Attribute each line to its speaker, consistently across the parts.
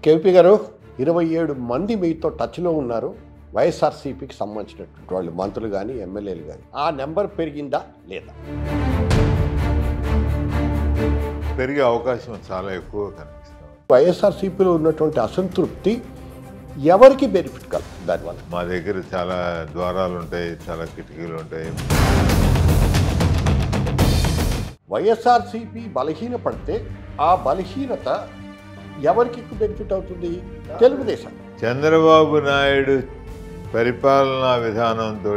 Speaker 1: KP గారు 27 మంది మీతో టచ్లో ఉన్నారు. వైఎస్ఆర్సీపీకి సంబంధించినటువంటి వాళ్ళు మంత్రులు కానీ ఎమ్మెల్యేలు కానీ ఆ నెంబర్ పెరిగిందా లేదా?
Speaker 2: పెరిగే అవకాశం చాలా ఎక్కువ కనిపిస్తుంది.
Speaker 1: వైఎస్ఆర్సీపీలో ఉన్నటువంటి అసంతృప్తి ఎవరికి బెనిఫిట్ కలుగుతుంది దానివల్ల?
Speaker 2: మా దగ్గర చాలా ద్వారాలు ఉంటాయి, చాలా కిటికీలు ఉంటాయి.
Speaker 1: వైఎస్ఆర్సీపీ బలహీనపడితే ఆ బలహీనత ఎవరికి బెనిఫిట్ అవుతుంది? తెలుగుదేశం.
Speaker 2: చంద్రబాబు నాయుడు పరిపాలనా విధానంతో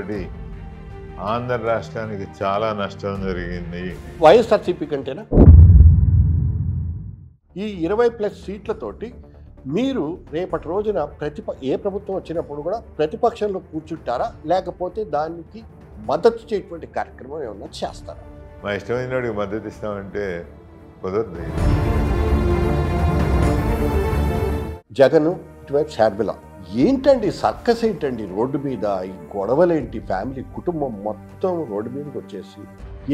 Speaker 2: ఆంధ్ర రాష్ట్రానికి చాలా నష్టం జరిగింది.
Speaker 1: వైఎస్ఆర్సీపీ కంటేనా? ఈ 20+ సీట్లతోటి మీరు రేపటి రోజున ఏ ప్రభుత్వం వచ్చినప్పుడు కూడా ప్రతిపక్షంలో కూర్చుంటారా, లేకపోతే దానికి మద్దతు చేయటువంటి కార్యక్రమం ఏమన్నా చేస్తారా?
Speaker 2: మా ఇష్టమైనడికి మద్దతు ఇస్తామంటే కుదరదు.
Speaker 1: జగన్ ఇటువైపు షర్మిల, ఏంటండి సర్కస్ ఏంటండి? రోడ్డు మీద ఈ గొడవలేంటి? ఫ్యామిలీ కుటుంబం మొత్తం రోడ్డు మీదకి వచ్చేసి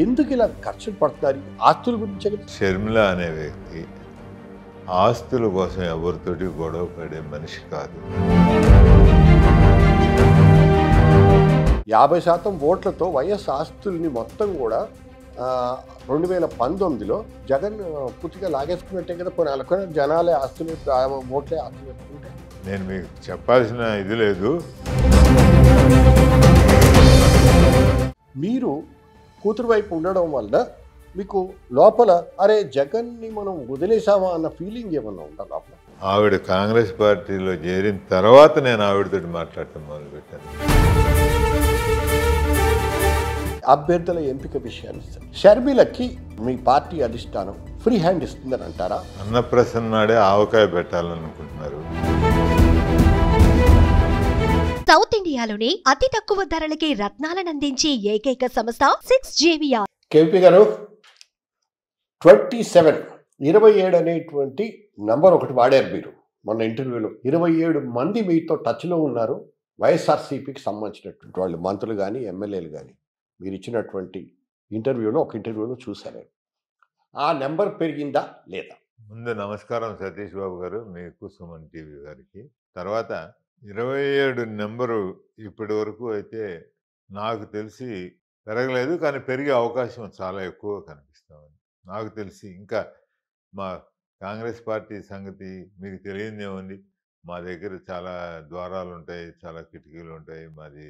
Speaker 1: ఎందుకు ఇలా ఖర్చులు పడుతున్నారు? ఆస్తుల గురించి.
Speaker 2: షర్మిల అనే వ్యక్తి ఆస్తుల కోసం ఎవరితోటి గొడవ పడే మనిషి కాదు.
Speaker 1: 50% ఓట్లతో వైఎస్ ఆస్తుల్ని మొత్తం కూడా 2019లో జగన్ పూర్తిగా లాగేసుకున్నట్టే కదా. కొన్ని అనుకున్న జనాలే ఆస్తులు, ఓట్లే ఆస్తులు పెట్టుకుంటే
Speaker 2: నేను మీకు చెప్పాల్సిన ఇది లేదు.
Speaker 1: మీరు కూతురు వైపు ఉండడం వల్ల మీకు లోపల అరే జగన్ని మనం వదిలేసామా అన్న ఫీలింగ్ ఏమన్నా ఉందా లోపల?
Speaker 2: ఆవిడ కాంగ్రెస్ పార్టీలో చేరిన తర్వాత నేను ఆవిడతో మాట్లాడటం మొదలుపెట్టాను.
Speaker 1: అభ్యర్థుల ఎంపిక విషయాన్ని షర్మిలకి మీ పార్టీ అధిష్టానం ఫ్రీ హ్యాండ్ ఇస్తుందని అంటారా?
Speaker 2: అన్నప్రసన్న నాడే ఆవకాయ పెట్టాలనుకుంటున్నారు.
Speaker 3: సౌత్ ఇండియాలోనే అతి తక్కువ ధరలకి రత్నాలనందించే ఏకైక సంస్థ 6JVR.
Speaker 1: కేపీ గారు 27 అనేటువంటి నంబర్ ఒకటి వాడారు మీరు మొన్న ఇంటర్వ్యూలో. 27 మంది మీతో టచ్లో ఉన్నారు వైఎస్ఆర్సీపీకి సంబంధించినటువంటి వాళ్ళు మంత్రులు కానీ ఎమ్మెల్యేలు కానీ. మీరు ఇచ్చినటువంటి ఒక ఇంటర్వ్యూలో చూశాను. ఆ నెంబర్ పెరిగిందా లేదా?
Speaker 2: ముందు నమస్కారం సతీష్ బాబు గారు, మీకు సుమన్ టీవీ గారికి. తర్వాత 27 నెంబరు ఇప్పటి వరకు అయితే నాకు తెలిసి పెరగలేదు, కానీ పెరిగే అవకాశం చాలా ఎక్కువ కనిపిస్తామని నాకు తెలిసి. ఇంకా మా కాంగ్రెస్ పార్టీ సంగతి మీకు తెలియదేముంది. మా దగ్గర చాలా ద్వారాలు ఉంటాయి, చాలా కిటికీలు ఉంటాయి. మాది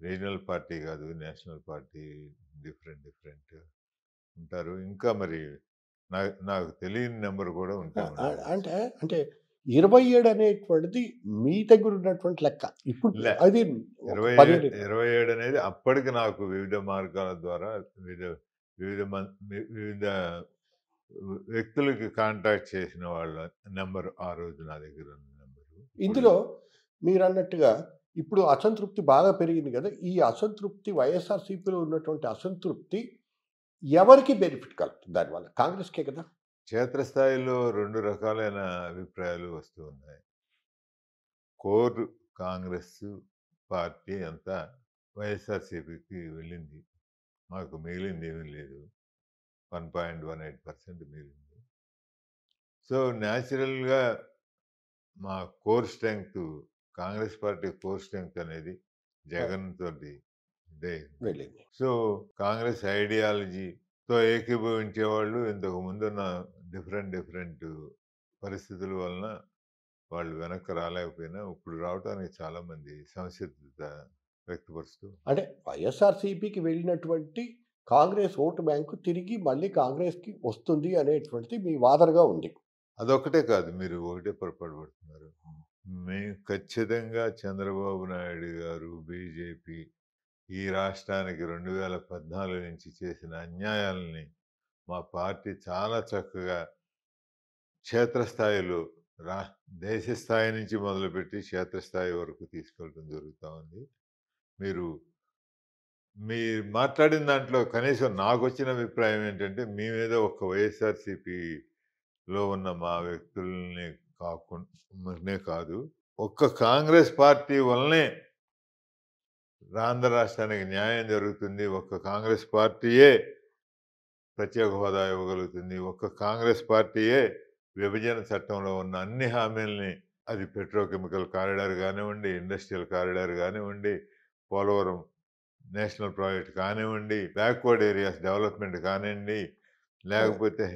Speaker 2: రీజనల్ పార్టీ కాదు, నేషనల్ పార్టీ. డిఫరెంట్ ఉంటారు. ఇంకా మరి నాకు తెలియని నెంబర్ కూడా ఉంటాయి.
Speaker 1: అంటే 27 అనేటువంటిది మీ దగ్గర ఉన్నటువంటి లెక్క. ఇప్పుడు అది
Speaker 2: 27 అనేది అప్పటికి నాకు వివిధ మార్గాల ద్వారా వివిధ వ్యక్తులకి కాంటాక్ట్ చేసిన వాళ్ళ నెంబర్ ఆ రోజు నా దగ్గర ఉన్న నెంబరు.
Speaker 1: ఇందులో మీరు అన్నట్టుగా ఇప్పుడు అసంతృప్తి బాగా పెరిగింది కదా. ఈ అసంతృప్తి, వైఎస్ఆర్సీపీలో ఉన్నటువంటి అసంతృప్తి ఎవరికి బెనిఫిట్ కలుగుతుంది దానివల్ల? కాంగ్రెస్కే కదా.
Speaker 2: క్షేత్రస్థాయిలో 2 రకాలైన అభిప్రాయాలు వస్తూ ఉన్నాయి. కోర్ కాంగ్రెస్ పార్టీ అంతా వైఎస్ఆర్సీపీకి వెళ్ళింది, మాకు మిగిలింది ఏమీ లేదు. 1.18% మిగిలింది. సో న్యాచురల్గా మా core strength, Congress party core strength అనేది జగన్ తోటి
Speaker 1: వెళ్ళింది.
Speaker 2: సో కాంగ్రెస్ ఐడియాలజీతో ఏకీభవించే వాళ్ళు ఇంతకు ముందున్న డిఫరెంట్ పరిస్థితుల వలన వాళ్ళు వెనక్కి రాలేకపోయినా ఇప్పుడు రావడానికి చాలా మంది సంసిద్ధత వ్యక్తపరుస్తూ,
Speaker 1: అంటే వైఎస్ఆర్సీపీకి వెళ్ళినటువంటి కాంగ్రెస్ ఓటు బ్యాంకు తిరిగి మళ్ళీ కాంగ్రెస్కి వస్తుంది అనేటువంటిది మీ వాదనగా ఉంది.
Speaker 2: అదొకటే కాదు, మీరు ఒకటే పొరపాటు పడుతున్నారు. మేము ఖచ్చితంగా చంద్రబాబు నాయుడు గారు, బీజేపీ ఈ రాష్ట్రానికి 2014 నుంచి చేసిన అన్యాయాలని మా పార్టీ చాలా చక్కగా క్షేత్రస్థాయిలో దేశ స్థాయి నుంచి మొదలుపెట్టి క్షేత్రస్థాయి వరకు తీసుకెళ్ళడం జరుగుతూ ఉంది. మీరు మాట్లాడిన దాంట్లో కనీసం నాకు వచ్చిన అభిప్రాయం ఏంటంటే, మీ మీద ఒక్క వైఎస్ఆర్సీపీలో ఉన్న మా వ్యక్తులనే కాదు, ఒక్క కాంగ్రెస్ పార్టీ వల్లనే ఆంధ్ర రాష్ట్రానికి న్యాయం జరుగుతుంది. ఒక్క కాంగ్రెస్ పార్టీయే ప్రత్యేక హోదా ఇవ్వగలుగుతుంది. ఒక్క కాంగ్రెస్ పార్టీయే విభజన చట్టంలో ఉన్న అన్ని హామీల్ని, అది పెట్రోకెమికల్ కారిడార్ కానివ్వండి, ఇండస్ట్రియల్ కారిడార్ కానివ్వండి, పోలవరం నేషనల్ ప్రాజెక్ట్ కానివ్వండి, బ్యాక్వర్డ్ ఏరియాస్ డెవలప్మెంట్ కానివ్వండి, లేకపోతే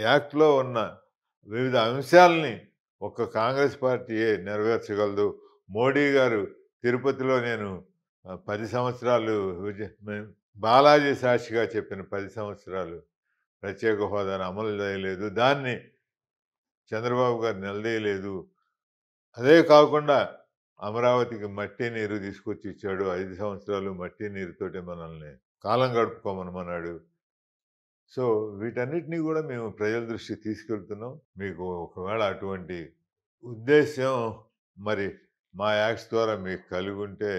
Speaker 2: యాక్ట్లో ఉన్న వివిధ అంశాలని ఒక్క కాంగ్రెస్ పార్టీయే నెరవేర్చగలదు. మోడీ గారు తిరుపతిలో నేను 10 సంవత్సరాలు బాలాజీ సాక్షిగా చెప్పిన 10 సంవత్సరాలు ప్రత్యేక హోదాను అమలు చేయలేదు, దాన్ని చంద్రబాబు గారు నిలదీయలేదు. అదే కాకుండా అమరావతికి మట్టి నీరు తీసుకొచ్చి ఇచ్చాడు. 5 సంవత్సరాలు మట్టి నీరుతోటే మనల్ని కాలం గడుపుకోమనమన్నాడు. సో వీటన్నిటినీ కూడా మేము ప్రజల దృష్టికి తీసుకెళ్తున్నాం. మీకు ఒకవేళ అటువంటి ఉద్దేశం మరి మా యాక్ట్స్ ద్వారా మీకు కలిగి ఉంటే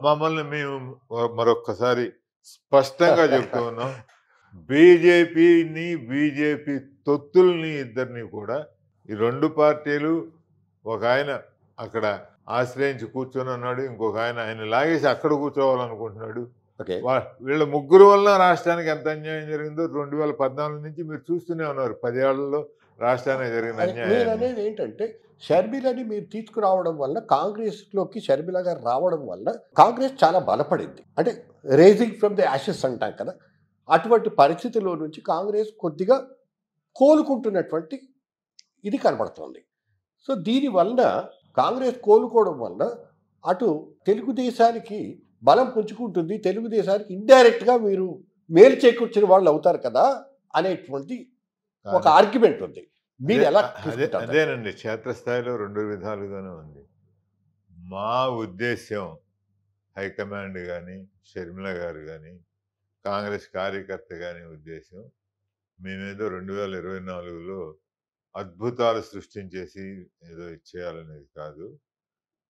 Speaker 2: మమ్మల్ని మేము మరొక్కసారి స్పష్టంగా చెప్తూ ఉన్నాం. బీజేపీ తొత్తుల్ని ఇద్దరిని కూడా ఈ రెండు పార్టీలు, ఒక ఆయన అక్కడ ఆశ్రయించి కూర్చొని ఉన్నాడు, ఇంకొక ఆయన లాగేసి అక్కడ కూర్చోవాలనుకుంటున్నాడు. వీళ్ళ ముగ్గురు వల్ల రాష్ట్రానికి ఎంత అన్యాయం జరిగిందో 2014 నుంచి మీరు చూస్తూనే ఉన్నారు. 10 ఏళ్లలో రాష్ట్రానికి జరిగిన అన్యాయం
Speaker 1: అనేది ఏంటంటే, షర్మిలని మీరు తీసుకురావడం వల్ల, కాంగ్రెస్లోకి షర్మిల గారు రావడం వల్ల కాంగ్రెస్ చాలా బలపడింది. అంటే రేజింగ్ ఫ్రమ్ ది యాషెస్ అంటాం కదా, అటువంటి పరిస్థితిలో నుంచి కాంగ్రెస్ కొద్దిగా కోలుకుంటున్నటువంటి ఇది కనబడుతుంది. సో దీనివల్ల కాంగ్రెస్ కోలుకోవడం వల్ల అటు తెలుగుదేశానికి బలం పుంజుకుంటుంది, తెలుగుదేశానికి ఇండైరెక్ట్గా మీరు మేలు చేకూర్చిన వాళ్ళు అవుతారు కదా అనేటువంటి ఒక ఆర్గ్యుమెంట్ ఉంది. మీరు ఎలా?
Speaker 2: అదేనండి, క్షేత్రస్థాయిలో 2 విధాలుగానే ఉంది. మా ఉద్దేశ్యం హైకమాండ్ కానీ, షర్మిల గారు కానీ, కాంగ్రెస్ కార్యకర్త కానీ ఉద్దేశం మేమేదో 2024లో అద్భుతాలు సృష్టించేసి ఏదో ఇచ్చేయాలనేది కాదు.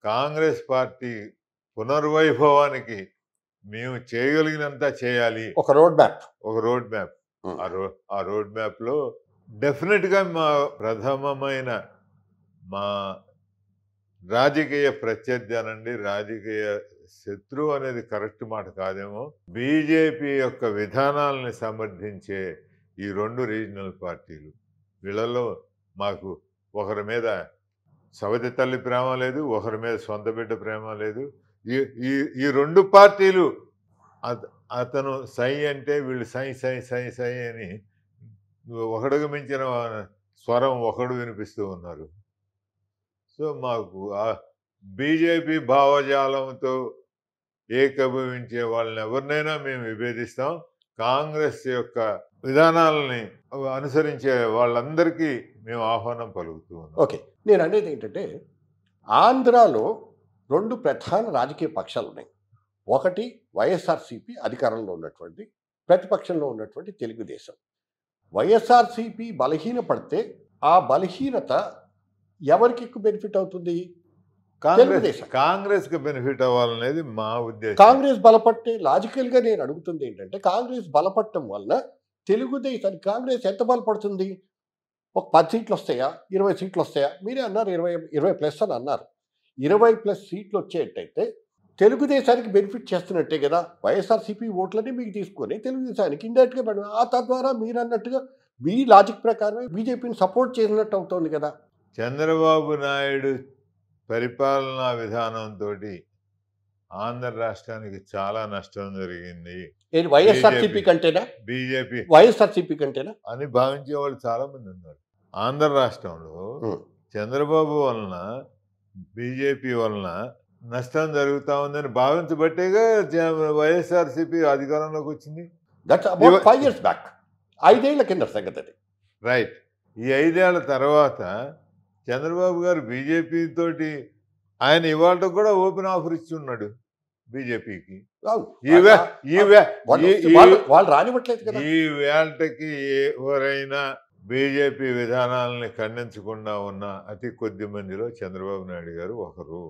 Speaker 2: కాంగ్రెస్ పార్టీ పునర్వైభవానికి మేము చేయగలిగినంత చేయాలి.
Speaker 1: ఒక రోడ్ మ్యాప్.
Speaker 2: ఆ రోడ్ మ్యాప్లో డెఫినెట్గా మా ప్రథమమైన మా రాజకీయ ప్రత్యర్థి అనండి, రాజకీయ శత్రువు అనేది కరెక్ట్ మాట కాదేమో, బీజేపీ యొక్క విధానాలని సమర్థించే ఈ 2 రీజనల్ పార్టీలు. వీళ్ళలో మాకు ఒకరి మీద సవతి తల్లి ప్రేమ లేదు, ఒకరి మీద సొంత బిడ్డ ప్రేమ లేదు. ఈ 2 పార్టీలు అతను సై అంటే వీళ్ళు సై సై సై సై అని ఒకడుగు మించిన స్వరం ఒకడు వినిపిస్తూ ఉన్నారు. సో మాకు బీజేపీ భావజాలంతో ఏకీభవించే వాళ్ళని ఎవరినైనా మేము విభేదిస్తాం. కాంగ్రెస్ యొక్క విధానాలని అనుసరించే వాళ్ళందరికీ మేము ఆహ్వానం పలుకుతూ ఉన్నాం.
Speaker 1: ఓకే, నేను అనేది ఏంటంటే, ఆంధ్రాలో 2 ప్రధాన రాజకీయ పక్షాలు ఉన్నాయి. ఒకటి వైఎస్ఆర్సీపీ, అధికారంలో ఉన్నటువంటి, ప్రతిపక్షంలో ఉన్నటువంటి తెలుగుదేశం. వైఎస్ఆర్సీపీ బలహీనపడితే ఆ బలహీనత ఎవరికి ఎక్కువ బెనిఫిట్ అవుతుంది?
Speaker 2: కాంగ్రెస్కి బెనిఫిట్ అవ్వాలనేది మా ఉద్దేశం.
Speaker 1: కాంగ్రెస్ బలపట్టే లాజికల్గా నేను అడుగుతుంది ఏంటంటే, కాంగ్రెస్ బలపడటం వల్ల తెలుగుదేశానికి కాంగ్రెస్ ఎంత బలపడుతుంది? ఒక 10 సీట్లు వస్తాయా, 20 సీట్లు వస్తాయా? మీరే అన్నారు 20+ అని అన్నారు. 20+ సీట్లు వచ్చేటైతే తెలుగుదేశానికి బెనిఫిట్ చేస్తున్నట్టే కదా. వైఎస్ఆర్సీపీ ఓట్లని మీకు తీసుకొని తెలుగుదేశానికి ఇండైరెక్ట్గా తద్వారా మీరు అన్నట్టుగా మీ లాజిక్ ప్రకారమే బీజేపీని సపోర్ట్ చేసినట్టు అవుతుంది కదా.
Speaker 2: చంద్రబాబు నాయుడు పరిపాలనా విధానంతో ఆంధ్ర రాష్ట్రానికి చాలా నష్టం జరిగింది.
Speaker 1: వైఎస్ఆర్సీపీ కంటేనా,
Speaker 2: బీజేపీ
Speaker 1: వైఎస్ఆర్సీపీ కంటేనా
Speaker 2: అని భావించే వాళ్ళు చాలా మంది ఉన్నారు. ఆంధ్ర రాష్ట్రంలో చంద్రబాబు వలన, బీజేపీ వలన నష్టం జరుగుతా ఉందని భావించబట్టేగా వైఎస్ఆర్సీపీ అధికారంలోకి వచ్చింది.
Speaker 1: That's about 5 years back. 5 ఏళ్ల కింద సంగతి.
Speaker 2: రైట్. ఈ 5 ఏళ్ల తర్వాత చంద్రబాబు గారు బీజేపీ తోటి ఆయన ఇవాళ కూడా ఓపెన్ ఆఫర్ ఇచ్చి ఉన్నాడు బీజేపీకి.
Speaker 1: వాళ్ళు రానివ్వట్లేదు కదా.
Speaker 2: ఈ వేళకి ఎవరైనా బీజేపీ విధానాలని ఖండించకుండా ఉన్న అతి కొద్ది మందిలో చంద్రబాబు నాయుడు గారు ఒకరు.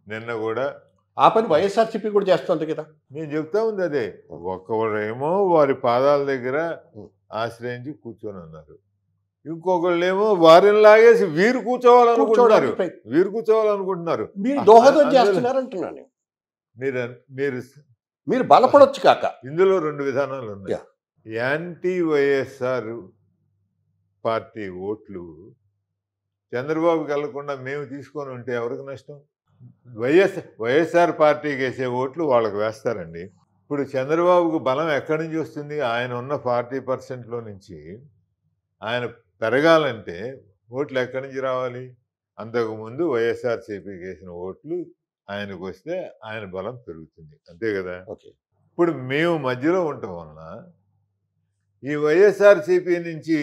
Speaker 2: నిన్న కూడా
Speaker 1: ఆ పని వైఎస్ఆర్సీపీ కూడా చేస్తుంది కదా.
Speaker 2: నేను చెప్తా ఉంది అదే. ఒకరేమో వారి పాదాల దగ్గర ఆశ్రయించి కూర్చొని ఉన్నారు, ఇంకొకళ్ళేమో వారిని లాగేసి వీరు కూర్చోవాలనుకుంటున్నారు.
Speaker 1: మీరు దోహదం చేస్తున్నారంటున్నాను.
Speaker 2: మీరు
Speaker 1: బలపడొచ్చు కాక.
Speaker 2: ఇందులో 2 విధానాలు ఉన్నాయి. యాంటీ వైఎస్ఆర్ పార్టీ ఓట్లు చంద్రబాబుకి వెళ్లకుండా మేము తీసుకొని ఉంటే ఎవరికి నష్టం? వైఎస్ఆర్ పార్టీకి వేసే ఓట్లు వాళ్ళకి వేస్తారండి. ఇప్పుడు చంద్రబాబుకు బలం ఎక్కడి నుంచి వస్తుంది? ఆయన ఉన్న 40% నుంచి ఆయన పెరగాలంటే ఓట్లు ఎక్కడి నుంచి రావాలి? అంతకుముందు వైఎస్ఆర్సీపీకి వేసిన ఓట్లు ఆయనకు వస్తే ఆయన బలం పెరుగుతుంది, అంతే కదా.
Speaker 1: ఓకే.
Speaker 2: ఇప్పుడు మేము మధ్యలో ఉండటం వలన ఈ వైఎస్ఆర్సీపీ నుంచి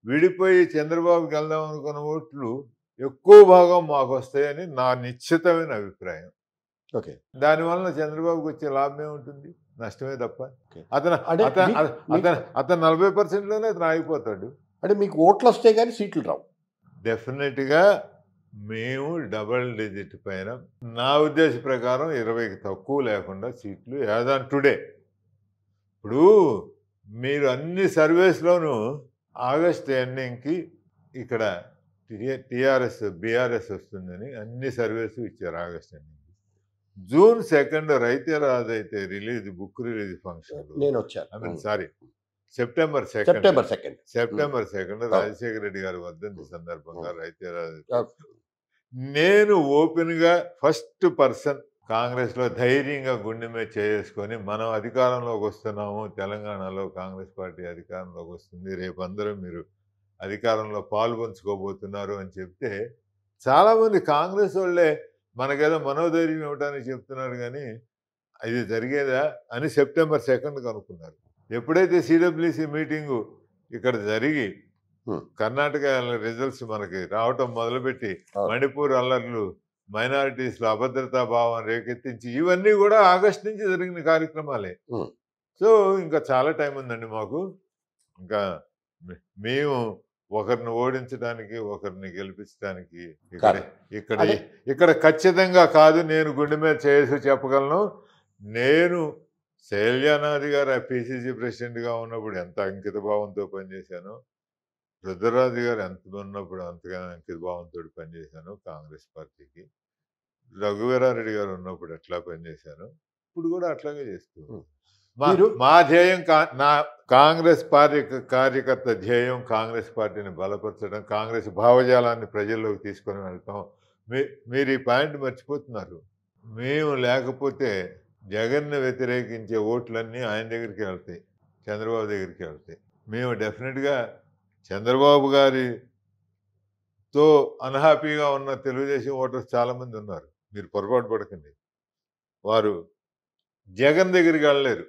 Speaker 2: విడిపోయి చంద్రబాబుకి వెళ్దాం అనుకున్న ఓట్లు ఎక్కువ భాగం మాకు వస్తాయని నా నిశ్చితమైన అభిప్రాయం.
Speaker 1: ఓకే.
Speaker 2: దానివల్ల చంద్రబాబుకి వచ్చే లాభమే ఉంటుంది, నష్టమే తప్ప. అతను
Speaker 1: అంటే
Speaker 2: అతను 40%లోనే అతను ఆగిపోతాడు.
Speaker 1: అంటే మీకు ఓట్లు వస్తే కానీ సీట్లు రావు.
Speaker 2: డెఫినెట్గా మేము డబల్ డిజిట్ పైన, నా ఉద్దేశ ప్రకారం 20కి తక్కువ లేకుండా సీట్లు యాజ్ ఆన్ టుడే. ఇప్పుడు మీరు అన్ని సర్వేస్లోనూ ఆగస్ట్ ఎండింగ్కి ఇక్కడ టీఆర్ఎస్ బీఆర్ఎస్ వస్తుందని అన్ని సర్వేస్ ఇచ్చారు ఆగస్ట్ ఎండింగ్. జూన్ 2 రైతే రాజైతే బుక్ రిలీజ్ ఫంక్షన్
Speaker 1: నేను వచ్చాను.
Speaker 2: సారీ సెప్టెంబర్ 2 రాజశేఖర రెడ్డి గారి వర్ధంతి సందర్భంగా రైతే రాజు నేను ఓపెన్ గా ఫస్ట్ పర్సన్ కాంగ్రెస్ లో ధైర్యంగా గుండె మీద చేసుకొని మనం అధికారంలోకి వస్తున్నాము, తెలంగాణలో కాంగ్రెస్ పార్టీ అధికారంలోకి వస్తుంది, రేపు అందరూ మీరు అధికారంలో పాల్పంచుకోబోతున్నారు అని చెప్తే చాలా మంది కాంగ్రెస్ వాళ్ళే మనకేదో మనోధైర్యం ఇవ్వడానికి చెప్తున్నారు, కానీ ఇది జరిగేదా అని సెప్టెంబర్ 2 అనుకున్నారు. ఎప్పుడైతే సిడబ్ల్యూసి మీటింగు ఇక్కడ జరిగి కర్ణాటక రిజల్ట్స్ మనకి రావటం మొదలుపెట్టి మణిపూర్ అల్లర్లు, మైనారిటీస్లో అభద్రతా భావం రేకెత్తించి ఇవన్నీ కూడా ఆగస్ట్ నుంచి జరిగిన కార్యక్రమాలే. సో ఇంకా చాలా టైం ఉందండి మాకు. ఇంకా మేము ఒకరిని ఓడించడానికి ఒకరిని గెలిపించడానికి ఇక్కడ ఖచ్చితంగా కాదు. నేను గుండె మీద చేసి చెప్పగలను. నేను శైల్యానాథ్ గారు పిసిసి ప్రెసిడెంట్గా ఉన్నప్పుడు ఎంత అంకిత భావంతో పనిచేశాను, రుద్రరాజు గారు ఎంత ఉన్నప్పుడు అంతగా అంకిత భావంతో పనిచేశాను కాంగ్రెస్ పార్టీకి, రఘువీరారెడ్డి గారు ఉన్నప్పుడు ఎట్లా పనిచేశాను, ఇప్పుడు కూడా అట్లాగే చేస్తున్నాను. మా ధ్యేయం నా కాంగ్రెస్ పార్టీ కార్యకర్త ధ్యేయం కాంగ్రెస్ పార్టీని బలపరచడం, కాంగ్రెస్ భావజాలాన్ని ప్రజల్లోకి తీసుకొని వెళ్తాం. మీరు ఈ పాయింట్ మర్చిపోతున్నారు. మేము లేకపోతే జగన్ను వ్యతిరేకించే ఓట్లన్నీ ఆయన దగ్గరికి వెళ్తాయి, చంద్రబాబు దగ్గరికి వెళ్తాయి. మేము డెఫినెట్గా చంద్రబాబు గారితో అన్హ్యాపీగా ఉన్న తెలుగుదేశం ఓటర్స్ చాలామంది ఉన్నారు, మీరు పొరపాటు పడకండి. వారు జగన్ దగ్గరికి వెళ్ళలేరు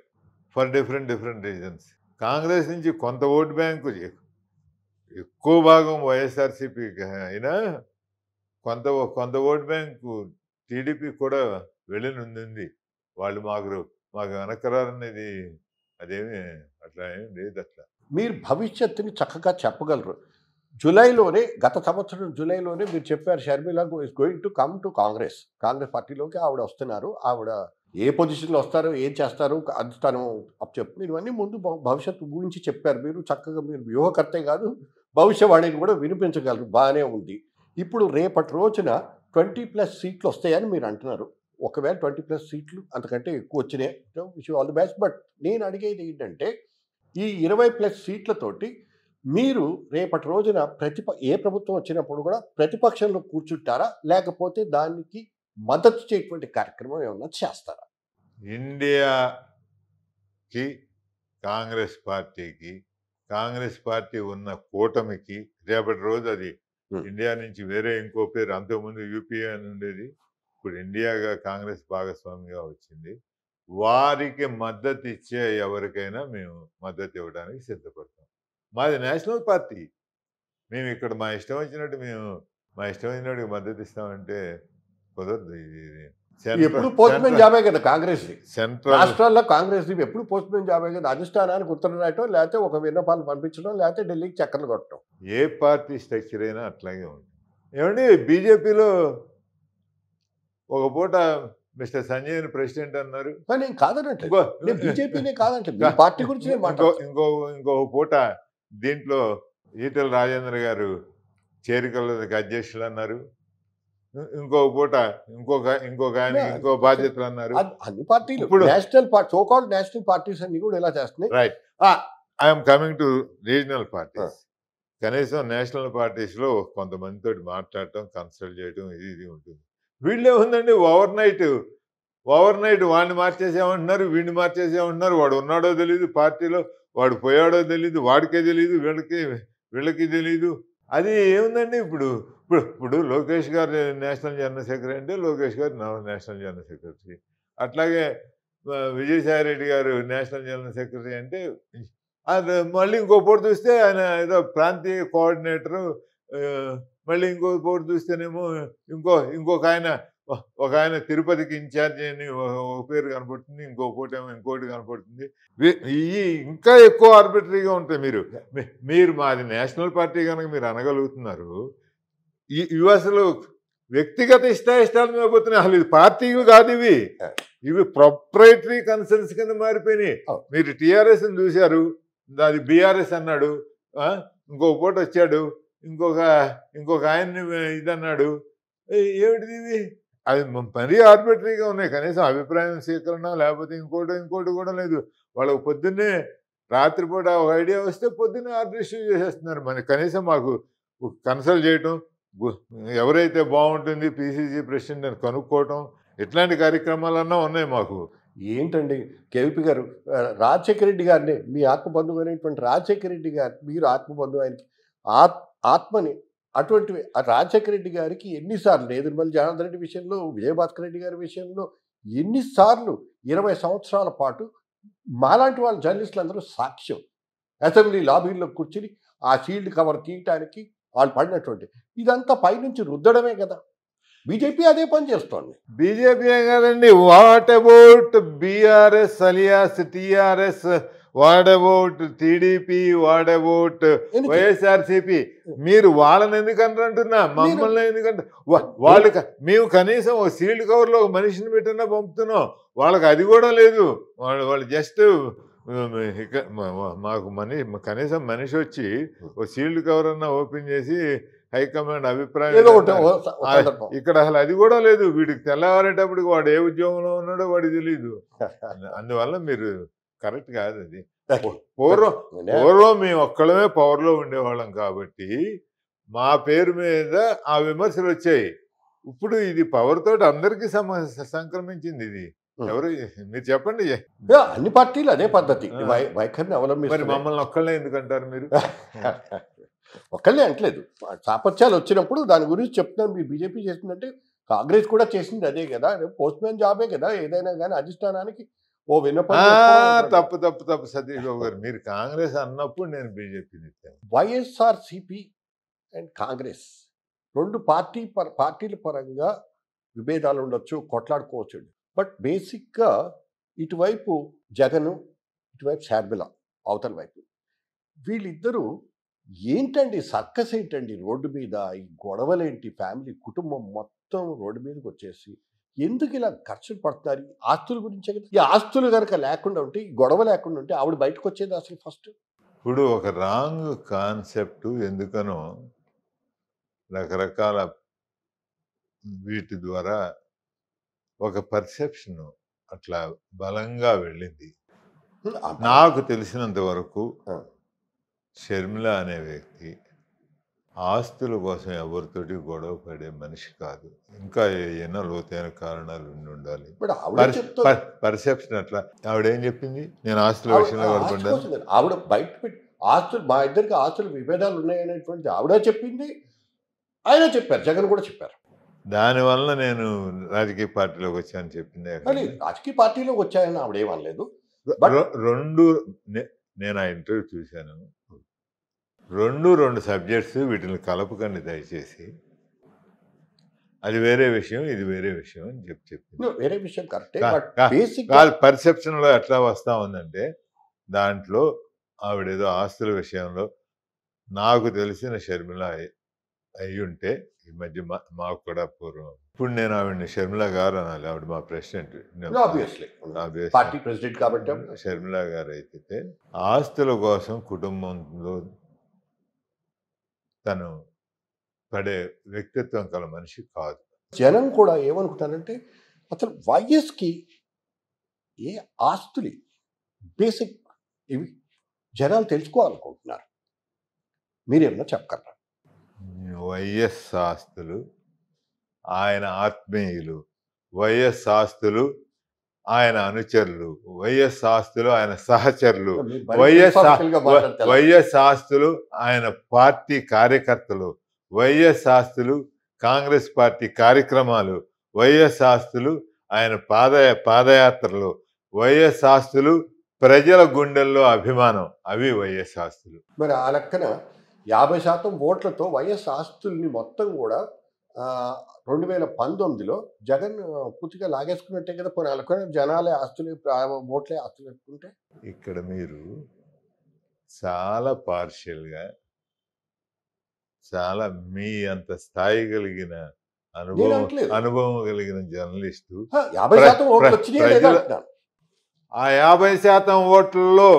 Speaker 2: ఫర్ డిఫరెంట్ రీజన్స్. కాంగ్రెస్ నుంచి కొంత ఓటు బ్యాంకు ఎక్కువ భాగం వైఎస్ఆర్సీపీకి అయినా కొంత ఓటు బ్యాంకు టీడీపీ కూడా వెళ్ళనుంది. వాళ్ళు మాకు వెనకరారనేది అదేమి అట్లా ఏం లేదు. అట్లా
Speaker 1: మీరు భవిష్యత్తుని చక్కగా చెప్పగలరు. జూలైలోనే, గత సంవత్సరం జూలైలోనే మీరు చెప్పారు Sharmila is going to come to Congress పార్టీలోకి ఆవిడ వస్తున్నారు. ఆవిడ ఏ పొజిషన్లో వస్తారో, ఏం చేస్తారు అది తను చెప్తున్నారు. ఇవన్నీ ముందు భవిష్యత్తు గురించి చెప్పారు మీరు చక్కగా. మీరు వ్యూహకర్తే కాదు, భవిష్యవాణిని కూడా వినిపించగలరు, బాగానే ఉంది. ఇప్పుడు రేపటి రోజున 20+ సీట్లు వస్తాయని మీరు అంటున్నారు. ఒకవేళ 20+ సీట్లు అంతకంటే ఎక్కువ వచ్చినాయి, wish all the best. But నేను అడిగేది ఏంటంటే, ఈ 20+ సీట్లతోటి మీరు రేపటి రోజున ఏ ప్రభుత్వం వచ్చినప్పుడు కూడా ప్రతిపక్షంలో కూర్చుంటారా, లేకపోతే దానికి మద్దతు చేయటువంటి కార్యక్రమం ఏమన్నా చేస్తారా?
Speaker 2: ఇండియాకి కాంగ్రెస్ పార్టీ ఉన్న కూటమికి రేపటి రోజు అది ఇండియా నుంచి వేరే ఇంకో పేరు, అంతకుముందు యూపీఏ అని ఉండేది, ఇప్పుడు ఇండియాగా కాంగ్రెస్ భాగస్వామిగా వచ్చింది. వారికి మద్దతు ఇచ్చే ఎవరికైనా మేము మద్దతు ఇవ్వడానికి సిద్ధపడతాం. మాది నేషనల్ పార్టీ. మేము ఇక్కడ మా ఇష్టం వచ్చినట్టు మద్దతు ఇస్తామంటే కుదరదు.
Speaker 1: ఎప్పుడు పోస్ట్మెన్ జాబే కదా కాంగ్రెస్. రాష్ట్రాల్లో కాంగ్రెస్ ఎప్పుడు పోస్ట్మెన్ జాబే కదా. అధిష్టానానికి ఉత్తరం రాయటం, లేకపోతే ఒక విన్నపాలు పంపించడం, లేకపోతే ఢిల్లీకి చక్కర్లు కొట్టడం.
Speaker 2: ఏ పార్టీ స్ట్రక్చర్ అయినా అట్లాగే ఉంటుంది. ఏమండి, బీజేపీలో ఒక పూట మిస్టర్ సంజయ్ ప్రెసిడెంట్ అన్నారు.
Speaker 1: నేను కాదనంటే బీజేపీనే కాదంటే పార్టీ గురించి
Speaker 2: ఇంకో పూట దీంట్లో ఈటెల రాజేంద్ర గారు చేరికలకి అధ్యక్షులు అన్నారు. ఇంకో పూట ఇంకో బాధ్యతలు అన్నారు.
Speaker 1: అన్ని పార్టీలు ఇప్పుడు నేషనల్ సోకాల్డ్ నేషనల్ పార్టీస్ అన్ని కూడా ఇలా చేస్తున్నాయి.
Speaker 2: Right. I'm coming to regional parties. కనీసం నేషనల్ పార్టీస్లో కొంతమందితో మాట్లాడటం, కన్సల్ట్ చేయడం ఇది ఉంటుంది. వీళ్ళే ఉందండి ఓవర్ నైట్ వాడిని మార్చేసేమంటున్నారు, వీడిని మార్చేసేమంటున్నారు. వాడు ఉన్నాడో తెలియదు పార్టీలో, వాడు పోయాడో తెలియదు, వాడికే తెలియదు, వీళ్ళకి తెలియదు. అది ఏముందండి ఇప్పుడు లోకేష్ గారు నేషనల్ జనరల్ సెక్రటరీ అంటే లోకేష్ గారు నేషనల్ జనరల్ సెక్రటరీ. అట్లాగే విజయసాయి రెడ్డి గారు నేషనల్ జనరల్ సెక్రటరీ అంటే అది మళ్ళీ ఇంకో పూట చూస్తే ఆయన ఏదో ప్రాంతీయ కోఆర్డినేటరు, మళ్ళీ ఇంకో పూట చూస్తేనేమో ఇంకొక ఆయన తిరుపతికి ఇన్ఛార్జి అని ఒక పేరు కనపడుతుంది, ఇంకో పూట ఏమో ఇంకోటి కనపడుతుంది. ఇంకా ఎక్కువ ఆర్బిటరీగా ఉంటాయి. మీరు మాది నేషనల్ పార్టీ కనుక మీరు అనగలుగుతున్నారు. ఇవి అసలు వ్యక్తిగత ఇష్టాల మీద పోతున్నాయి. అసలు ఇది పార్టీవి కాదు, ఇవి ప్రొప్రైటరీ కన్సర్న్స్ కింద మారిపోయినాయి. మీరు టీఆర్ఎస్ చూశారు, అది బీఆర్ఎస్ అన్నాడు, ఇంకొక పూట వచ్చాడు, ఇంకొక ఆయన్ని ఇదన్నాడు. ఏమిటిది ఇవి? అది మరీ ఆర్బిటరీగా ఉన్నాయి. కనీసం అభిప్రాయం స్వీకరణ లేకపోతే ఇంకోటి కూడా లేదు. వాళ్ళకు పొద్దున్నే రాత్రిపూట ఒక ఐడియా వస్తే పొద్దున్నే ఆర్డర్ ఇష్యూ చేసేస్తున్నారు. కనీసం మాకు కన్సల్ట్ చేయటం, ఎవరైతే బాగుంటుంది పిసిసి ప్రెసిడెంట్ అని కనుక్కోవటం, ఇట్లాంటి కార్యక్రమాలన్నా ఉన్నాయి మాకు.
Speaker 1: ఏంటండి కేవీపీ గారు, రాజశేఖర రెడ్డి గారిని మీ ఆత్మబంధువు అయినటువంటి రాజశేఖర రెడ్డి గారు, మీరు ఆత్మబంధువు, ఆయనకి ఆత్మని అటువంటి రాజశేఖర రెడ్డి గారికి ఎన్నిసార్లు, నేదురుమల్లి జనార్దన్ రెడ్డి విషయంలో, విజయభాస్కర్ రెడ్డి గారి విషయంలో ఎన్నిసార్లు 20 సంవత్సరాల పాటు మాలాంటి వాళ్ళ జర్నలిస్టులు అందరూ సాక్ష్యం. అసెంబ్లీ లాబీల్లో కూర్చుని ఆ షీల్డ్ కవర్ తీయటానికి వాళ్ళు పడినటువంటి ఇదంతా పైనుంచి రుద్దడమే కదా. బీజేపీ అదే పని చేస్తోంది.
Speaker 2: బీజేపీ కాదండి. What about BRS alias TRS, what about TDP, what about YSRCP? మీరు వాళ్ళని ఎందుకంటారు అంటున్నా, మమ్మల్ని ఎందుకంటే వాళ్ళకి మేము కనీసం ఒక సీల్డ్ కవర్లో ఒక మనిషిని పెట్టినా పంపుతున్నాం, వాళ్ళకి అది కూడా లేదు. వాళ్ళు జస్ట్ మాకు కనీసం మనిషి వచ్చి ఒక సీల్డ్ కవర్ అన్నా ఓపెన్ చేసి హైకమాండ్ అభిప్రాయం, ఇక్కడ అసలు అది కూడా లేదు. వీడికి తెల్లవారేటప్పటికి వాడు ఏ ఉద్యోగంలో ఉన్నాడో వాడికి తెలియదు. అందువల్ల మీరు కరెక్ట్ కాదు. అది పూర్వం మేము ఒక్కడమే పవర్లో ఉండేవాళ్ళం కాబట్టి మా పేరు మీద ఆ విమర్శలు వచ్చాయి. ఇప్పుడు ఇది పవర్ తోటి అందరికీ సంక్రమించింది. ఇది ఎవరు మీరు చెప్పండి.
Speaker 1: అన్ని పార్టీలు అదే పద్ధతి వైఖరిని అవలంబిస్తారు.
Speaker 2: మమ్మల్ని ఒక్కళ్ళే ఎందుకంటారు మీరు?
Speaker 1: ఒక్కళ్ళే అంటలేదు, సాపత్యాలు వచ్చినప్పుడు దాని గురించి చెప్తున్నాను. మీరు బీజేపీ చేసిందంటే కాంగ్రెస్ కూడా చేసింది అదే కదా. పోస్ట్ మ్యాన్ జాబే కదా ఏదైనా కానీ. అధిష్టానానికి ఓ విన్నపం.
Speaker 2: తప్పు సతీష్ బాబు గారు, మీరు కాంగ్రెస్ అన్నప్పుడు నేను బీజేపీ ఇచ్చాను.
Speaker 1: వైఎస్ఆర్సీపీ అండ్ కాంగ్రెస్ రెండు పార్టీల పరంగా విభేదాలు ఉండొచ్చు, కొట్లాడుకోవచ్చు. బట్ బేసిక్గా ఇటువైపు జగను, ఇటువైపు షర్మిల అవతల వైపు, వీళ్ళిద్దరూ ఏంటండి సర్కస్ ఏంటండి రోడ్డు మీద? ఈ గొడవలేంటి? ఫ్యామిలీ కుటుంబం మొత్తం రోడ్డు మీదకి వచ్చేసి ఎందుకు ఇలా ఖర్చులు పడుతున్నారు? ఆస్తుల గురించే కదా. ఈ ఆస్తులు కనుక లేకుండా ఉంటే, ఈ గొడవ లేకుండా ఉంటే ఆవిడ బయటకు వచ్చేది అసలు ఫస్ట్.
Speaker 2: ఇప్పుడు ఒక రాంగ్ కాన్సెప్ట్ ఎందుకనో రకరకాల వీటి ద్వారా ఒక పర్సెప్షన్ అట్లా బలంగా వెళ్ళింది. నాకు తెలిసినంత వరకు షర్మిల అనే వ్యక్తి ఆస్తుల కోసం ఎవరితోటి గొడవ పడే మనిషి కాదు. ఇంకా ఏమైనా లోతైన కారణాలు ఉండాలి. పర్సెప్షన్ అట్లా. ఆవిడేం చెప్పింది? నేను ఆస్తుల విషయంలో గొడవపడ్డాను.
Speaker 1: ఆవిడ బయట పెట్టి ఆస్తులు, మా ఇద్దరికి ఆస్తులు విభేదాలు ఉన్నాయనేటువంటి ఆవిడ చెప్పింది, ఆయన చెప్పారు, జగన్ కూడా చెప్పారు.
Speaker 2: దానివల్ల నేను రాజకీయ పార్టీలోకి వచ్చానని చెప్పింది.
Speaker 1: రాజకీయ పార్టీలోకి వచ్చాయని ఆవిడేమనలేదు.
Speaker 2: నేను ఆ ఇంటర్వ్యూ చూశాను. రెండు సబ్జెక్ట్స్, వీటిని కలపకండి దయచేసి. అది వేరే విషయం, ఇది వేరే విషయం అని చెప్పింది.
Speaker 1: వేరే విషయం కరెక్టే.
Speaker 2: పర్సెప్షన్లో ఎట్లా వస్తా ఉందంటే, దాంట్లో ఆవిడేదో ఆస్తుల విషయంలో నాకు తెలిసిన షర్మిల అయ్యుంటే, ఈ మధ్య మాకు కూడా పూర్వం, ఇప్పుడు నేను ఆవిడని షర్మిల గారు అనాలి, ఆవిడ మా ప్రెసిడెంట్,
Speaker 1: పార్టీ ప్రెసిడెంట్ కాబట్టి.
Speaker 2: షర్మిల గారు అయితే ఆస్తుల కోసం కుటుంబంలో తను పడే వ్యక్తిత్వం గల మనిషి కాదు.
Speaker 1: జనం కూడా ఏమనుకుంటారంటే, అసలు వైఎస్కి ఏ ఆస్తులు బేసిక్ ఇవి జనాలు తెలుసుకోవాలనుకుంటున్నారు. మీరేమన్నా చెప్పగలరా?
Speaker 2: వైఎస్ ఆస్తులు ఆయన ఆత్మీయులు, వైఎస్ ఆస్తులు ఆయన అనుచరులు, వైఎస్ ఆస్తులు ఆయన సహచరులు,
Speaker 1: మీరు మరీ
Speaker 2: వైఎస్
Speaker 1: philosophical గా మాట్లాడతారా?
Speaker 2: వైఎస్ ఆస్తులు ఆయన పార్టీ కార్యకర్తలు, వైఎస్ ఆస్తులు కాంగ్రెస్ పార్టీ కార్యక్రమాలు, వైఎస్ ఆస్తులు ఆయన పాదయాత్రలు, వైఎస్ ఆస్తులు ప్రజల గుండెల్లో అభిమానం, అవి వైఎస్ ఆస్తులు.
Speaker 1: మరి ఆ లెక్కన 50% ఓట్లతో వైఎస్ ఆస్తుల్ని మొత్తం కూడా 2019లో జగన్ పూర్తిగా లాగేసుకున్నట్టే కదా. పోనీ అనుకున్న జనాలే ఆస్తులు, ఓట్లే ఆస్తులు పెట్టుకుంటే.
Speaker 2: ఇక్కడ మీరు చాలా పార్షియల్గా, చాలా మీ అంత స్థాయి కలిగిన
Speaker 1: నేను అనట్లేదు.
Speaker 2: అనుభవం కలిగిన జర్నలిస్టు
Speaker 1: 50% ఓట్లు వచ్చినాయా లేదా
Speaker 2: ప్రజల-
Speaker 1: అంటున్నాను.
Speaker 2: ఆ 50% ఓట్లలో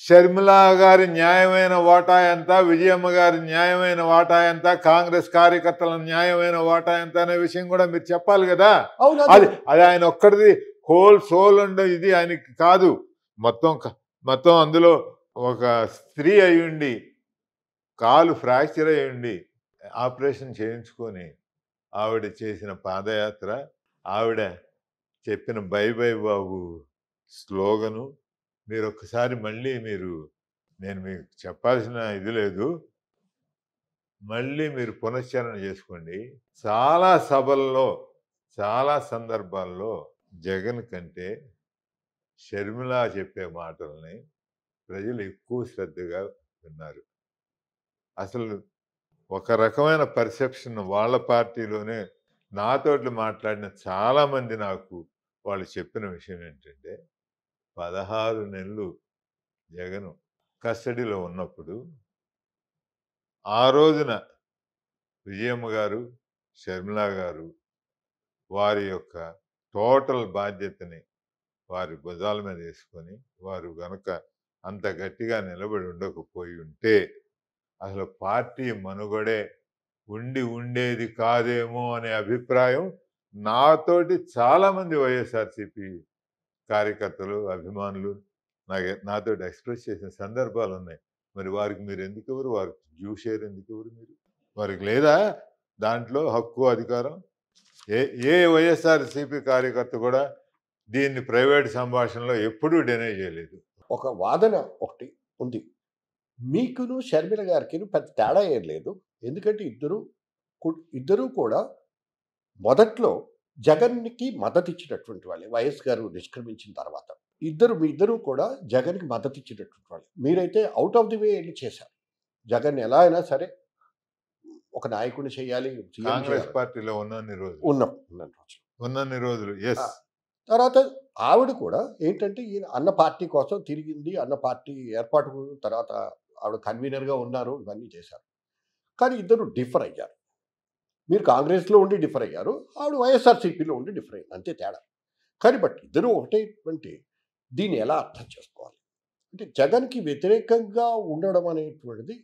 Speaker 2: షర్మిల గారి న్యాయమైన వాటా ఎంత, విజయమ్మ గారి న్యాయమైన వాటా ఎంత, కాంగ్రెస్ కార్యకర్తల న్యాయమైన వాటా ఎంత అనే విషయం కూడా మీరు చెప్పాలి కదా.
Speaker 1: అవును,
Speaker 2: అది అది ఆయన ఒక్కడిది హోల్ సోల్ అండ్ ఇది ఆయనకి కాదు. మొత్తం అందులో ఒక స్త్రీ అయ్యుండి, కాలు ఫ్రాక్చర్ అయ్యుండి, ఆపరేషన్ చేయించుకొని ఆవిడ చేసిన పాదయాత్ర, ఆవిడ చెప్పిన బై బై బాబు స్లోగను, మీరు ఒక్కసారి మళ్ళీ నేను మీకు చెప్పాల్సిన ఇది లేదు, మళ్ళీ మీరు పునశ్చరణ చేసుకోండి. చాలా సభల్లో, చాలా సందర్భాల్లో జగన్ కంటే షర్మిల చెప్పే మాటల్ని ప్రజలు ఎక్కువ శ్రద్ధగా విన్నారు. అసలు ఒక రకమైన పర్సెప్షన్ వాళ్ళ పార్టీలోనే, నాతోటి మాట్లాడిన చాలామంది నాకు వాళ్ళు చెప్పిన విషయం ఏంటంటే, 16 నెలలు జగన్ కస్టడీలో ఉన్నప్పుడు ఆ రోజున విజయమ్మ గారు, షర్మిల గారు వారి యొక్క టోటల్ బాధ్యతని వారి భుజాల మీద వేసుకొని వారు గనక అంత గట్టిగా నిలబడి ఉండకపోయి ఉంటే అసలు పార్టీ మనుగడే ఉండేది కాదేమో అనే అభిప్రాయం నాతోటి చాలామంది వైఎస్ఆర్సీపీ కార్యకర్తలు, అభిమానులు నాతోటి ఎక్స్ప్రెస్ చేసిన సందర్భాలు ఉన్నాయి. మరి వారికి మీరు ఎందుకు ఎవరు, వారికి డ్యూ షేర్ ఎందుకు ఎవరు? మీరు వారికి లేదా దాంట్లో హక్కు, అధికారం? ఏ వైఎస్ఆర్సీపీ కార్యకర్త కూడా దీన్ని ప్రైవేట్ సంభాషణలో ఎప్పుడూ డినై చేయలేదు.
Speaker 1: ఒక వాదన ఒకటి ఉంది, మీకును షర్మిల గారికి పెద్ద తేడా ఏం లేదు. ఎందుకంటే ఇద్దరూ కూడా మొదట్లో జగన్కి మద్దతు ఇచ్చినటువంటి వాళ్ళే. వైఎస్ గారు నిష్క్రమించిన తర్వాత మీ ఇద్దరూ కూడా జగన్కి మద్దతు ఇచ్చినటువంటి వాళ్ళు. మీరైతే అవుట్ ఆఫ్ ది వే వెళ్ళి చేశారు. జగన్ ఎలా అయినా సరే ఒక నాయకుడిని చేయాలి,
Speaker 2: కాంగ్రెస్ పార్టీలో ఉన్నన్ని రోజులు
Speaker 1: తర్వాత ఆవిడ కూడా ఏంటంటే ఈయన అన్న పార్టీ కోసం తిరిగింది, అన్న పార్టీ ఏర్పాటు తర్వాత ఆవిడ కన్వీనర్గా ఉన్నారు, ఇవన్నీ చేశారు. కానీ ఇద్దరు డిఫర్ అయ్యారు. మీరు కాంగ్రెస్లో ఉండి డిఫర్ అయ్యారు, ఆవిడ వైఎస్ఆర్సీపీలో ఉండి డిఫర్ అయ్యారు, అంతే తేడా. కానీ బట్ ఇద్దరు ఒకటేటువంటి దీన్ని ఎలా అర్థం చేసుకోవాలి అంటే, జగన్కి వ్యతిరేకంగా ఉండడం అనేటువంటిది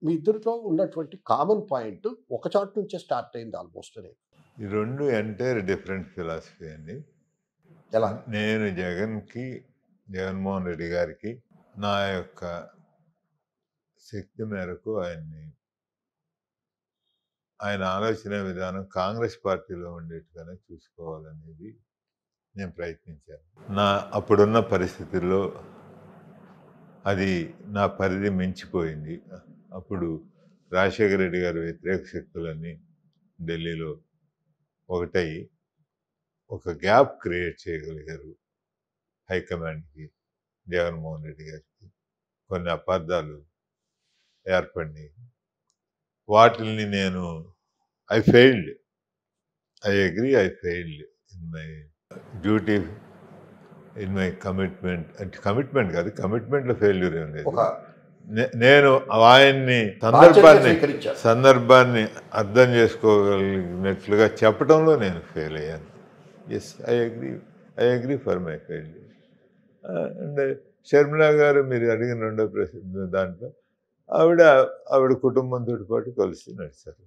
Speaker 1: మీ ఇద్దరితో ఉన్నటువంటి కామన్ పాయింట్ ఒక చోట నుంచే స్టార్ట్ అయింది ఆల్మోస్ట్ అనేది.
Speaker 2: ఈ రెండు ఎంటైర్ డిఫరెంట్ ఫిలాసఫీ అండి.
Speaker 1: ఎలా?
Speaker 2: నేను జగన్మోహన్ రెడ్డి గారికి నా యొక్క శక్తి మేరకు ఆయన ఆలోచన విధానం కాంగ్రెస్ పార్టీలో ఉండేట్టుగానే చూసుకోవాలనేది నేను ప్రయత్నించాను. అప్పుడున్న పరిస్థితుల్లో అది నా పరిధి మించిపోయింది. అప్పుడు రాజశేఖర రెడ్డి గారి వ్యతిరేక శక్తులన్నీ ఢిల్లీలో ఒకటై ఒక గ్యాప్ క్రియేట్ చేయగలిగారు హైకమాండ్కి, జగన్మోహన్ రెడ్డి గారికి. కొన్ని అపార్థాలు ఏర్పడినాయి. వాటిని నేను I failed in my duty, in my commitment. అంటే కమిట్మెంట్లో ఫెయిల్యూర్ ఏం లేదు. నేను ఆయన్ని సందర్భాన్ని అర్థం చేసుకోగలిగినట్లుగా చెప్పడంలో నేను ఫెయిల్ అయ్యాను. Yes, I agree for my failure. And Sharmila గారు మీరు అడిగిన రెండో ప్రశ్న దాంట్లో ఆవిడ కుటుంబంతో పాటు కలిసి నడిచారు.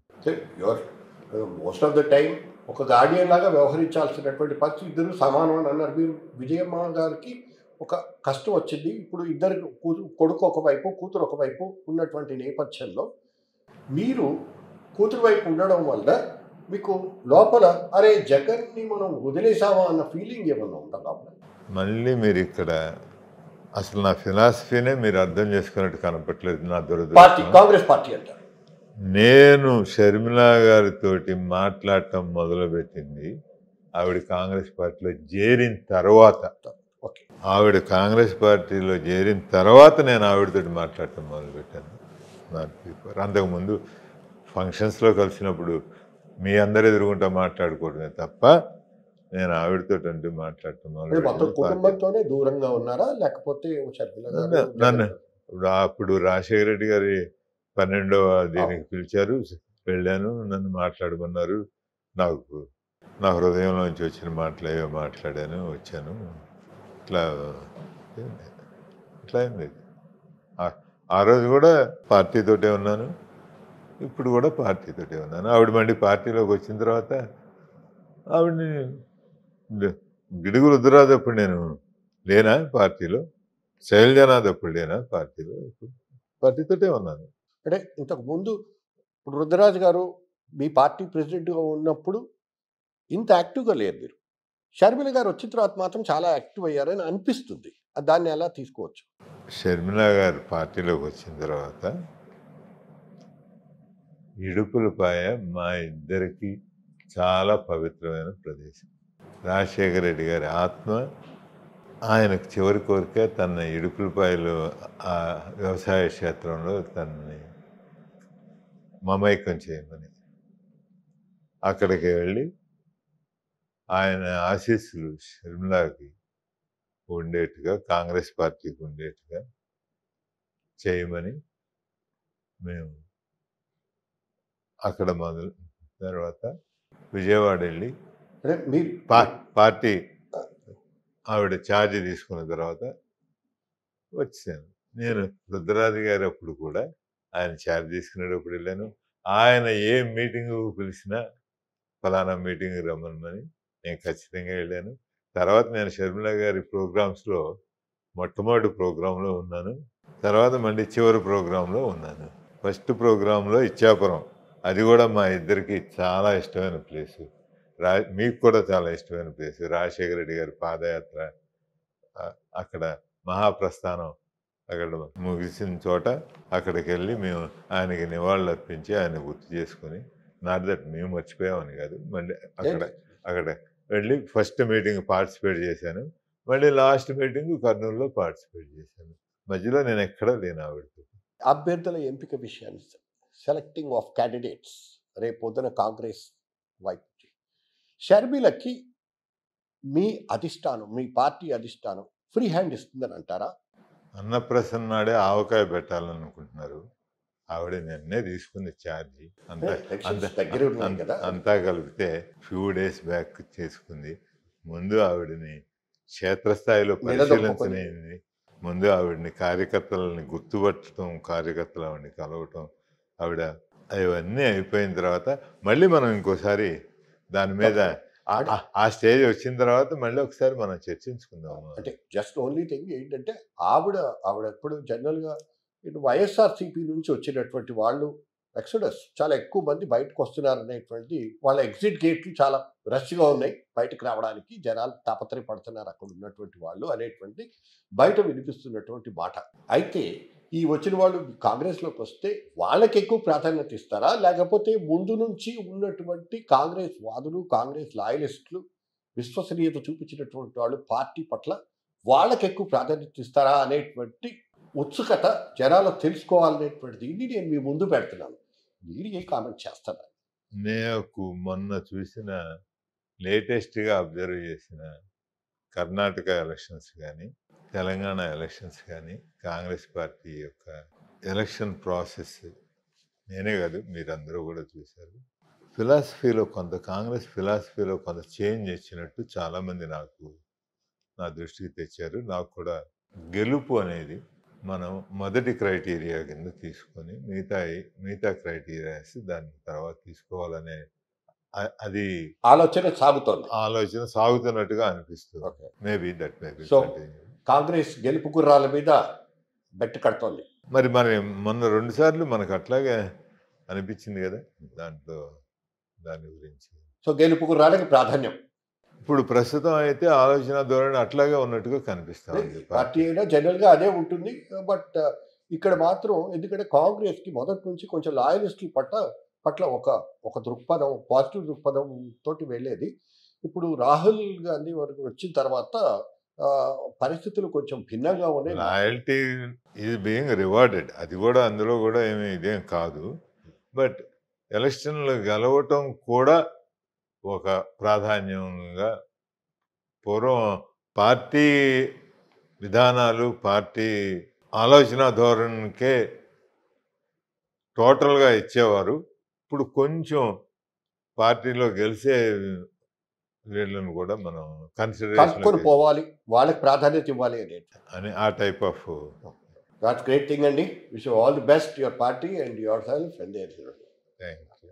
Speaker 1: మోస్ట్ ఆఫ్ ద టైం ఒక గార్డియన్ లాగా వ్యవహరించాల్సినటువంటి పరిస్థితి, ఇద్దరు సమానం అని అన్నారు మీరు. విజయమ్మ గారికి ఒక కష్టం వచ్చింది. ఇప్పుడు ఇద్దరు కొడుకు ఒకవైపు, కూతురు ఒకవైపు ఉన్నటువంటి నేపథ్యంలో మీరు కూతురు వైపు ఉండడం వల్ల మీకు లోపల అరే జగన్ని మనం వదిలేసామా అన్న ఫీలింగ్ ఏమన్నా ఉందా లోపల?
Speaker 2: మళ్ళీ మీరు ఇక్కడ అసలు నా ఫిలాసఫీనే మీరు అర్థం చేసుకున్నట్టు కనపట్లేదు. నా
Speaker 1: పార్టీ
Speaker 2: దురదృష్టం.
Speaker 1: కాంగ్రెస్ పార్టీ అంటారు.
Speaker 2: నేను షర్మిలా గారితోటి మాట్లాడటం మొదలుపెట్టింది ఆవిడ కాంగ్రెస్ పార్టీలో చేరిన తర్వాత.
Speaker 1: ఓకే.
Speaker 2: ఆవిడ కాంగ్రెస్ పార్టీలో చేరిన తర్వాత నేను ఆవిడతోటి మాట్లాడటం మొదలుపెట్టాను. అంతకుముందు ఫంక్షన్స్లో కలిసినప్పుడు మీ అందరు ఎదురుగుంటా మాట్లాడుకోవడమే తప్ప నేను ఆవిడతో అంటూ మాట్లాడటం
Speaker 1: మొత్తం
Speaker 2: మొదలుపెట్టాను.
Speaker 1: కుటుంబంతోనే దూరంగా ఉన్నారా లేకపోతే
Speaker 2: నన్ను అప్పుడు రాజశేఖర రెడ్డి గారి 12వ దీనికి పిలిచారు, వెళ్ళాను, నన్ను మాట్లాడమన్నారు. నాకు నా హృదయంలోంచి వచ్చిన మాటలు ఏవో మాట్లాడాను, వచ్చాను. ఇట్లా అయింది. ఆ రోజు కూడా పార్టీతోటే ఉన్నాను, ఇప్పుడు కూడా పార్టీతోటే ఉన్నాను. ఆవిడ మళ్ళీ పార్టీలోకి వచ్చిన తర్వాత ఆవిడని గిడుగు రుద్రరాజు అప్పుడు నేను లేనా పార్టీలో, శైలజనాథ్ అప్పుడు లేనా పార్టీలో, పార్టీతోటే ఉన్నాను.
Speaker 1: అంటే ఇంతకు ముందు ఇప్పుడు రుద్రరాజు గారు మీ పార్టీ ప్రెసిడెంట్గా ఉన్నప్పుడు ఇంత యాక్టివ్గా లేరు మీరు. షర్మిల గారు వచ్చిన తర్వాత మాత్రం చాలా యాక్టివ్ అయ్యారని అనిపిస్తుంది. దాన్ని ఎలా తీసుకోవచ్చు?
Speaker 2: షర్మిల గారు పార్టీలోకి వచ్చిన తర్వాత ఇడుపులపాయ మా ఇద్దరికి చాలా పవిత్రమైన ప్రదేశం. రాజశేఖర రెడ్డి గారి ఆత్మ, ఆయనకు చివరి కోరిక తన ఇడుపులపాయలో ఆ వ్యవసాయ క్షేత్రంలో తనని మమైకం చేయమని. అక్కడికి వెళ్ళి ఆయన ఆశీస్సులు షర్మిలాకి ఉండేట్టుగా, కాంగ్రెస్ పార్టీకి ఉండేట్టుగా చేయమని మేము అక్కడ మొదలు తర్వాత విజయవాడ వెళ్ళి పార్టీ ఆవిడ ఛార్జ్ తీసుకున్న తర్వాత వచ్చాను. నేను రుద్రరాజు గారు అప్పుడు కూడా ఆయన ఛార్జ్ తీసుకునేటప్పుడు వెళ్ళాను. ఆయన ఏ మీటింగు పిలిచినా ఫలానా మీటింగ్ రమ్మని నేను ఖచ్చితంగా వెళ్ళాను. తర్వాత నేను షర్మిల గారి ప్రోగ్రామ్స్లో మొట్టమొదటి ప్రోగ్రాంలో ఉన్నాను, తర్వాత మళ్ళీ చివరి ప్రోగ్రాంలో ఉన్నాను. ఫస్ట్ ప్రోగ్రాంలో ఇచ్చాపురం, అది కూడా మా ఇద్దరికి చాలా ఇష్టమైన ప్లేసు, మీకు కూడా చాలా ఇష్టమైన ప్లేసు. రాజశేఖర రెడ్డి గారి పాదయాత్ర, అక్కడ మహాప్రస్థానం అక్కడ ముగిసిన చోట అక్కడికి వెళ్ళి మేము ఆయనకి నివాళులు అర్పించి ఆయన గుర్తు చేసుకుని, నాట్ దట్ మేము మర్చిపోయామని కాదు, మళ్ళీ అక్కడ వెళ్ళి ఫస్ట్ మీటింగ్ పార్టిసిపేట్ చేశాను. మళ్ళీ లాస్ట్ మీటింగ్ కర్నూలులో పార్టిసిపేట్ చేశాను. మధ్యలో నేను ఎక్కడా లేను ఆవిడతో.
Speaker 1: అభ్యర్థుల ఎంపిక విషయాన్ని, సెలెక్టింగ్ ఆఫ్ క్యాండిడేట్స్ రేపు పొద్దున కాంగ్రెస్ వైపు షర్మిలకి మీ అధిష్టానం, మీ పార్టీ అధిష్టానం ఫ్రీ హ్యాండ్ ఇస్తుందని అంటారా?
Speaker 2: అన్నప్రసన్న నాడే ఆవకాయ పెట్టాలనుకుంటున్నారు. ఆవిడ నిన్నే తీసుకుంది ఛార్జీ, అంతా కలిపితే ఫ్యూ డేస్ బ్యాక్ చేసుకుంది. ముందు ఆవిడని క్షేత్రస్థాయిలో పరిశీలించనేది, ముందు ఆవిడని కార్యకర్తలని గుర్తుపట్టడం, కార్యకర్తలు ఆవిడని కలవటం, ఆవిడ అవన్నీ అయిపోయిన తర్వాత మళ్ళీ మనం ఇంకోసారి దాని మీద ఆ స్టేజ్ వచ్చిన తర్వాత మళ్ళీ ఒకసారి మనం చర్చించుకుందాము.
Speaker 1: అంటే జస్ట్ ఓన్లీ థింగ్ ఏంటంటే ఆవిడ ఎప్పుడు జనరల్గా ఇటు వైఎస్ఆర్సీపీ నుంచి వచ్చినటువంటి వాళ్ళు ఎక్సోడస్ చాలా ఎక్కువ మంది బయటకు వస్తున్నారు అనేటువంటి, వాళ్ళ ఎగ్జిట్ గేట్లు చాలా రష్గా ఉన్నాయి, బయటకు రావడానికి జనాలు తాపత్రయపడుతున్నారు అక్కడ ఉన్నటువంటి వాళ్ళు అనేటువంటి బయట వినిపిస్తున్నటువంటి మాట. అయితే ఈ వచ్చిన వాళ్ళు కాంగ్రెస్లోకి వస్తే వాళ్ళకి ఎక్కువ ప్రాధాన్యత ఇస్తారా, లేకపోతే ముందు నుంచి ఉన్నటువంటి కాంగ్రెస్ వాదులు, కాంగ్రెస్ లాయలిస్టులు, విశ్వసనీయత చూపించినటువంటి వాళ్ళు పార్టీ పట్ల వాళ్ళకి ఎక్కువ ప్రాధాన్యత ఇస్తారా అనేటువంటి ఉత్సుకత జనాలు తెలుసుకోవాలనేటువంటిది నేను మీ ముందు పెడుతున్నాను. మీరు ఏ కామెంట్ చేస్తారా?
Speaker 2: నేను మొన్న చూసిన లేటెస్ట్గా అబ్జర్వ్ చేసిన కర్ణాటక ఎలక్షన్స్ కానీ, తెలంగాణ ఎలక్షన్స్ కానీ, కాంగ్రెస్ పార్టీ యొక్క ఎలక్షన్ ప్రాసెస్ నేనే కాదు మీరందరూ కూడా చూశారు. కాంగ్రెస్ ఫిలాసఫీలో కొంత చేంజ్ వచ్చినట్టు చాలామంది నా దృష్టికి తెచ్చారు. నాకు కూడా గెలుపు అనేది మనం మొదటి క్రైటీరియా కింద తీసుకొని మిగతా క్రైటీరియాస్ దాని తర్వాత తీసుకోవాలనే అది
Speaker 1: ఆలోచన సాగుతున్నట్టుగా
Speaker 2: అనిపిస్తుంది. మేబీ దట్ మేబీ
Speaker 1: కాంగ్రెస్ గెలుపు గుర్రాల మీద బెట్టు కడుతోంది.
Speaker 2: మరి మొన్న 2 సార్లు మనకు అట్లాగే అనిపించింది కదా దాంట్లో, దాని గురించి.
Speaker 1: సో గెలుపు గుర్రాలకి ప్రాధాన్యం.
Speaker 2: ఇప్పుడు ప్రస్తుతం అయితే ఆలోచన ధోరణి అట్లాగే ఉన్నట్టుగా కనిపిస్తా ఉంది.
Speaker 1: పార్టీ అయినా జనరల్గా అదే ఉంటుంది. బట్ ఇక్కడ మాత్రం ఎందుకంటే కాంగ్రెస్కి మొదటి నుంచి కొంచెం లాయలిస్టుల పట్ల ఒక దృక్పథం, పాజిటివ్ దృక్పథం తోటి వెళ్ళేది. ఇప్పుడు రాహుల్ గాంధీ వరకు వచ్చిన తర్వాత పరిస్థితులు కొంచెం భిన్నంగా ఉన్నాయి.
Speaker 2: లాయల్టీ ఈజ్ బీయింగ్ రివార్డెడ్, అది కూడా అందులో కూడా ఇదేం కాదు. బట్ ఎలక్షన్లు గెలవటం కూడా ఒక ప్రాధాన్యంగా, పూర్వం పార్టీ విధానాలు, పార్టీ ఆలోచన ధోరణికే టోటల్గా ఇచ్చేవారు. ఇప్పుడు కొంచెం పార్టీలో గెలిచే వీళ్ళను కూడా మనం
Speaker 1: కలుపుకొని పోవాలి, వాళ్ళకి ప్రాధాన్యత ఇవ్వాలి
Speaker 2: అని ఆ type of.
Speaker 1: That's great thing అండి. Wish you all the best your party and yourself and there.
Speaker 2: Thank you.